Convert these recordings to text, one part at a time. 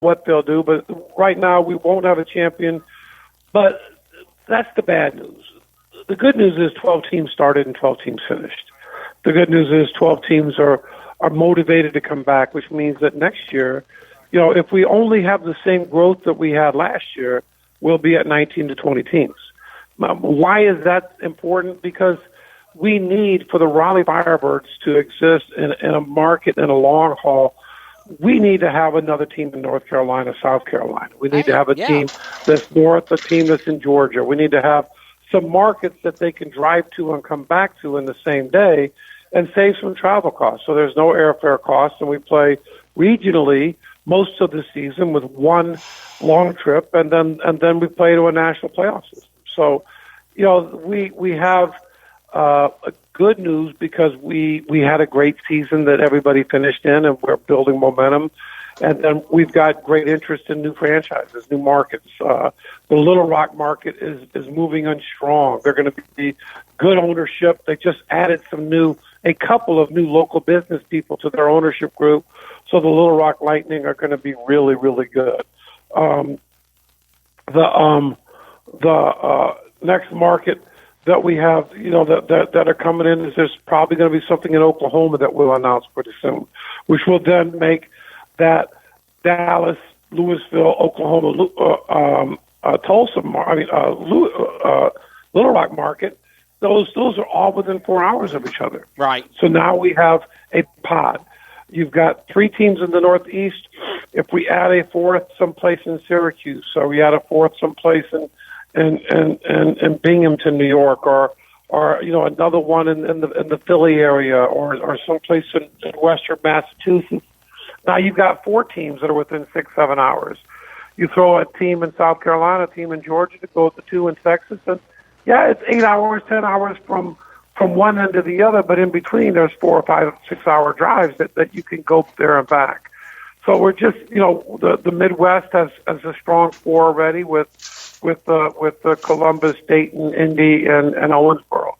what they'll do. But right now, we won't have a champion. But that's the bad news. The good news is 12 teams started and 12 teams finished. The good news is 12 teams are motivated to come back, which means that next year, if we only have the same growth that we had last year, we'll be at 19 to 20 teams. Why is that important? Because we need, for the Raleigh Firebirds to exist in a market in a long haul, we need to have another team in North Carolina, South Carolina. We need to have a team that's north, a team that's in Georgia. We need to have some markets that they can drive to and come back to in the same day and save some travel costs. So there's no airfare costs, and we play regionally most of the season with one long trip, and then we play to a national playoff system. So, we have good news because we had a great season that everybody finished in, and we're building momentum. And then we've got great interest in new franchises, new markets. The Little Rock market is moving on strong. They're going to be good ownership. They just added a couple of new local business people to their ownership group. So the Little Rock Lightning are going to be really, really good. The next market that we have, that are coming in is there's probably going to be something in Oklahoma that we'll announce pretty soon, which will then make that Dallas, Louisville, Oklahoma, Tulsa, Little Rock market. Those are all within 4 hours of each other. Right. So now we have a pod. You've got 3 teams in the Northeast. If we add a fourth someplace in Syracuse, so we add a fourth someplace in Binghamton, New York, or another one in the Philly area, or someplace in Western Massachusetts. Now you've got 4 teams that are within 6-7 hours. You throw a team in South Carolina, a team in Georgia, to go with the 2 in Texas, and it's 8 hours, 10 hours from one end to the other, but in between there's 4 or 5, 6 hour drives that you can go there and back. So we're just, the Midwest has a strong 4 already with the Columbus, Dayton, Indy, and Owensboro,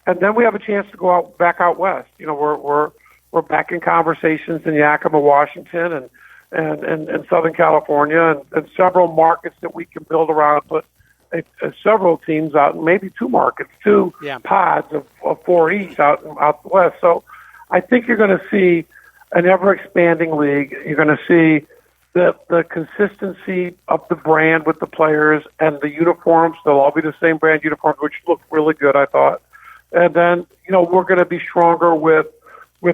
and then we have a chance to go back out west. We're back in conversations in Yakima, Washington, and Southern California, and several markets that we can build around. Put several teams out, and maybe 2 markets, 2 pods of 4 each out west. So I think you're going to see an ever-expanding league. You're going to see the consistency of the brand with the players and the uniforms. They'll all be the same brand uniforms, which look really good, I thought. And then, we're going to be stronger with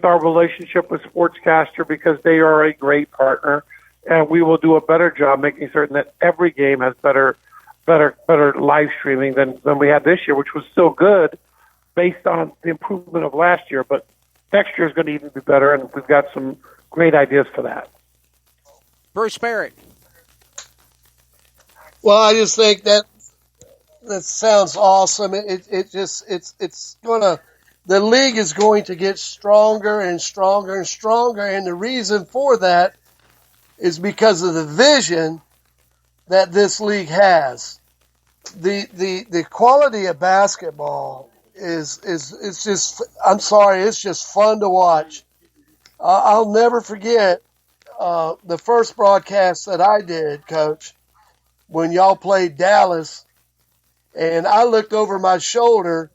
our relationship with Sportscaster because they are a great partner, and we will do a better job making certain that every game has better live streaming than we had this year, which was still good based on the improvement of last year. But next year is going to even be better, and we've got some great ideas for that. Bruce Barrett. Well, I just think that sounds awesome. The league is going to get stronger and stronger and stronger, and the reason for that is because of the vision that this league has. The quality of basketball is just, I'm sorry, it's just fun to watch. I'll never forget the first broadcast that I did, Coach, when y'all played Dallas, and I looked over my shoulder,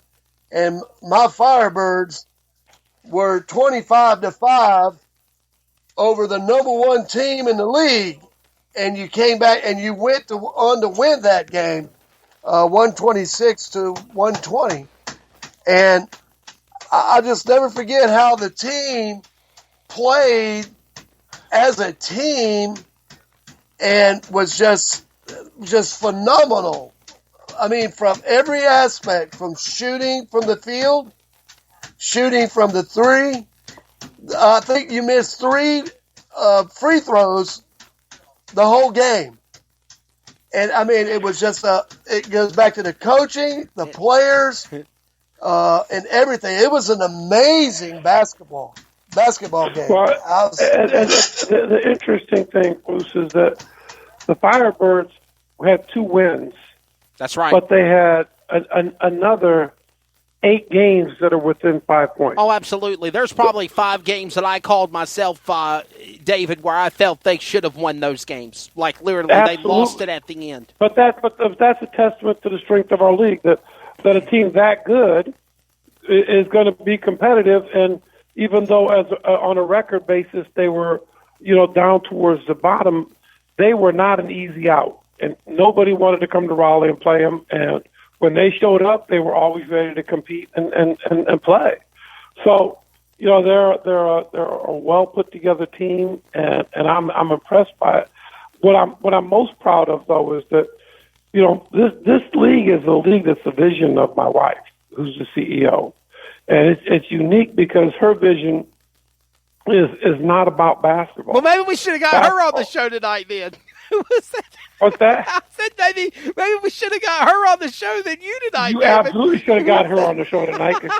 and my Firebirds were 25-5 over the number 1 team in the league. And you came back and you went on to win that game, 126-120. And I just never forget how the team played as a team and was just phenomenal. I mean, from every aspect, from shooting from the field, shooting from the 3. I think you missed 3 free throws the whole game. And, I mean, it was just it goes back to the coaching, the players, and everything. It was an amazing basketball game. Well, and the interesting thing, Bruce, is that the Firebirds had 2 wins. That's right. But they had another 8 games that are within 5 points. Oh, absolutely. There's probably 5 games that I called myself, David, where I felt they should have won those games. Like, literally, Absolutely. They lost it at the end. But that's a testament to the strength of our league, that a team that good is going to be competitive. And even though on a record basis they were, down towards the bottom, they were not an easy out. And nobody wanted to come to Raleigh and play them. And when they showed up, they were always ready to compete and play. So, they're a well put together team, and I'm impressed by it. What I'm most proud of, though, is that this league is a league that's the vision of my wife, who's the CEO, and it's unique because her vision is not about basketball. Well, maybe we should have got her on the show tonight then. What's that? I said maybe we should have got her on the show than you tonight. You David. absolutely should have got her on the show tonight, because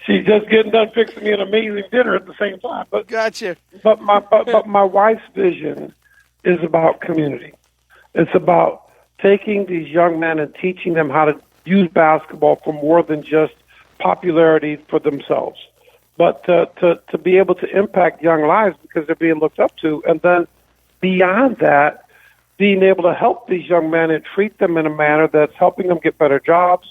she's just getting done fixing me an amazing dinner at the same time. But gotcha. But my wife's vision is about community. It's about taking these young men and teaching them how to use basketball for more than just popularity for themselves, but to be able to impact young lives because they're being looked up to, and then beyond that, being able to help these young men and treat them in a manner that's helping them get better jobs,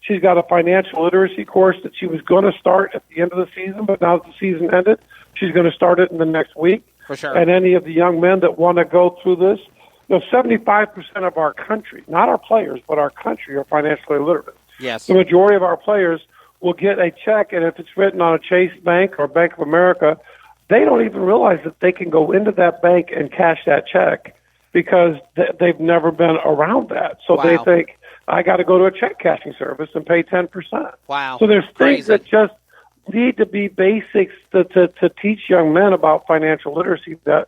she's got a financial literacy course that she was going to start at the end of the season, but now that the season ended, she's going to start it in the next week. For sure. And any of the young men that want to go through this, 75% of our country, not our players, but our country, are financially illiterate. Yes. The majority of our players will get a check, and if it's written on a Chase Bank or Bank of America, they don't even realize that they can go into that bank and cash that check because they've never been around that. So They think, I got to go to a check cashing service and pay 10%. Wow. So there's things Crazy. that just need to be basics to teach young men about financial literacy that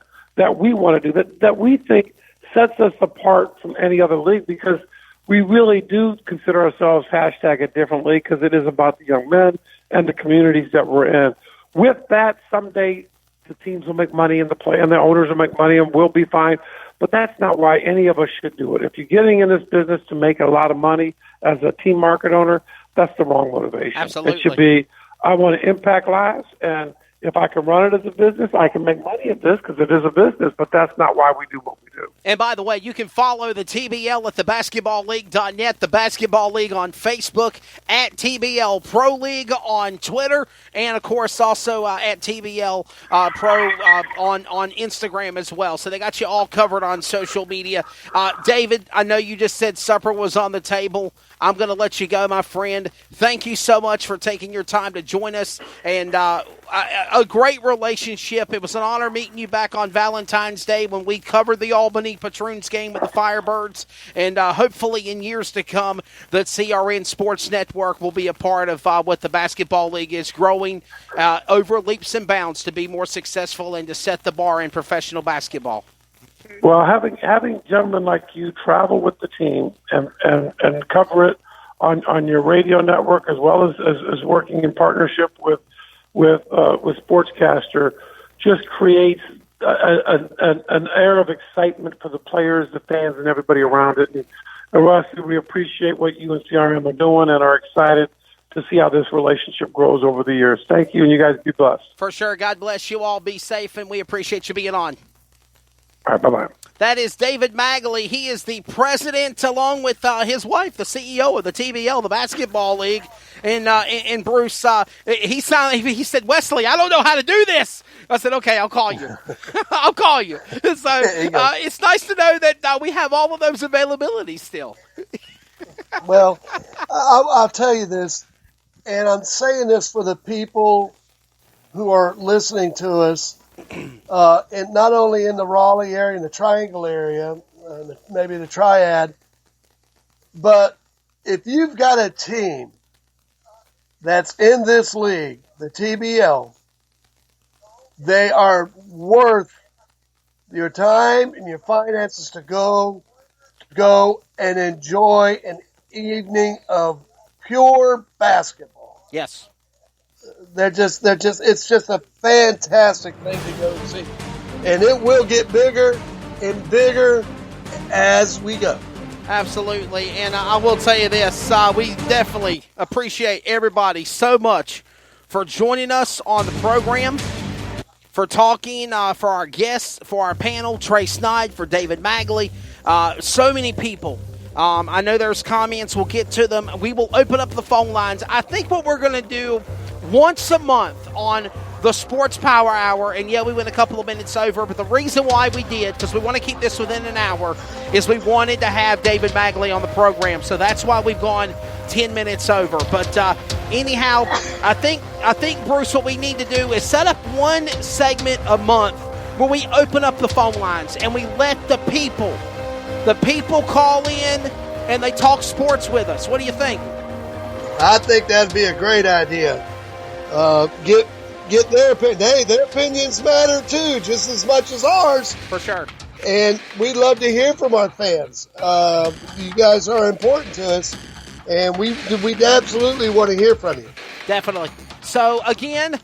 we want to do, that we think sets us apart from any other league, because we really do consider ourselves hashtag a different league, because it is about the young men and the communities that we're in. With that, someday the teams will make money in the play, and the owners will make money, and we'll be fine. But that's not why any of us should do it. If you're getting in this business to make a lot of money as a team market owner, that's the wrong motivation. Absolutely. It should be, I want to impact lives, and if I can run it as a business, I can make money at this because it is a business, but that's not why we do what we do. And by the way, you can follow the TBL at thebasketballleague.net, the Basketball League on Facebook, at TBL Pro League on Twitter, and, of course, also at TBL Pro on Instagram as well. So they got you all covered on social media. David, I know you just said supper was on the table. I'm going to let you go, my friend. Thank you so much for taking your time to join us, and a great relationship. It was an honor meeting you back on Valentine's Day when we covered the Albany Patroons game with the Firebirds, and hopefully in years to come, the CRN Sports Network will be a part of what the Basketball League is growing over leaps and bounds to be more successful and to set the bar in professional basketball. Well, having gentlemen like you travel with the team and cover it on your radio network, as well as working in partnership with Sportscaster, just creates an air of excitement for the players, the fans, and everybody around it. And Russ, we appreciate what you and CRM are doing and are excited to see how this relationship grows over the years. Thank you, and you guys be blessed. For sure. God bless you all. Be safe, and we appreciate you being on. All right, bye-bye. That is David Magley. He is the president, along with his wife, the CEO of the TBL, the Basketball League. And Bruce, he said, Wesley, I don't know how to do this. I said, okay, I'll call you. I'll call you. So it's nice to know that we have all of those availabilities still. Well, I'll tell you this, and I'm saying this for the people who are listening to us, and not only in the Raleigh area, in the Triangle area, maybe the Triad, but if you've got a team that's in this league, the TBL, they are worth your time and your finances to go and enjoy an evening of pure basketball. Yes. It's just a fantastic thing to go see. And it will get bigger and bigger as we go. Absolutely, and I will tell you this, we definitely appreciate everybody so much for joining us on the program, for talking, for our guests, for our panel, Trey Sneid, for David Magley, so many people. I know there's comments. We'll get to them. We will open up the phone lines. I think what we're going to do once a month on the Sports Power Hour, and yeah, we went a couple of minutes over, but the reason why we did, because we want to keep this within an hour, is we wanted to have David Magley on the program. So that's why we've gone 10 minutes over. But anyhow, I think, Bruce, what we need to do is set up one segment a month where we open up the phone lines and we let the people call in and they talk sports with us. What do you think? I think that'd be a great idea. Get their opinion. Hey, their opinions matter too, just as much as ours. For sure. And we'd love to hear from our fans. You guys are important to us, and we absolutely want to hear from you. Definitely. So, again,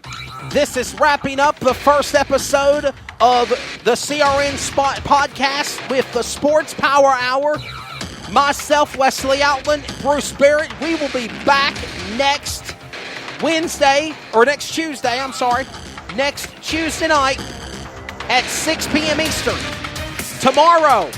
this is wrapping up the first episode of the CRN Spot podcast with the Sports Power Hour. Myself, Wesley Outland, Bruce Barrett. We will be back next Tuesday night at 6 p.m. Eastern. Tomorrow,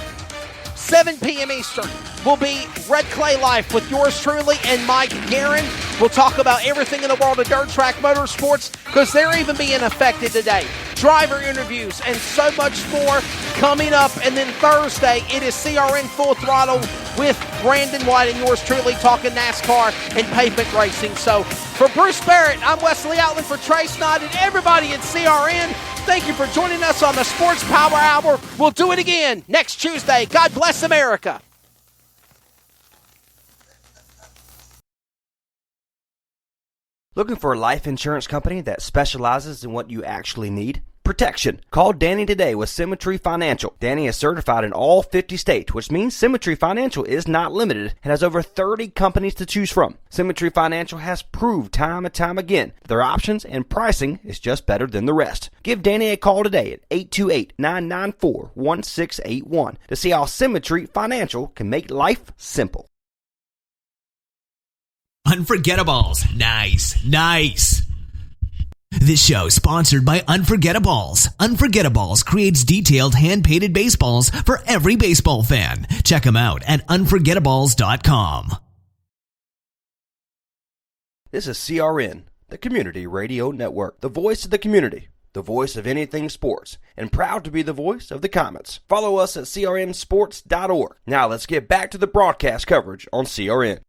7 p.m. Eastern, will be Red Clay Life with yours truly and Mike Guerin. We'll talk about everything in the world of dirt track motorsports because they're even being affected today. Driver interviews and so much more coming up. And then Thursday, it is CRN Full Throttle with Brandon White and yours truly talking NASCAR and pavement racing. So for Bruce Barrett, I'm Wesley Outland, for Trey Sneid and everybody at CRN. Thank you for joining us on the Sports Power Hour. We'll do it again next Tuesday. God bless America. Looking for a life insurance company that specializes in what you actually need? Protection. Call Danny today with Symmetry Financial. Danny is certified in all 50 states, which means Symmetry Financial is not limited and has over 30 companies to choose from. Symmetry Financial has proved time and time again their options and pricing is just better than the rest. Give Danny a call today at 828-994-1681 to see how Symmetry Financial can make life simple. Unforgettables. Nice. This show sponsored by Unforgettables. Unforgettables creates detailed hand-painted baseballs for every baseball fan. Check them out at unforgettables.com. This is CRN, the Community Radio Network, the voice of the community, the voice of anything sports, and proud to be the voice of the Comets. Follow us at crnsports.org. Now let's get back to the broadcast coverage on CRN.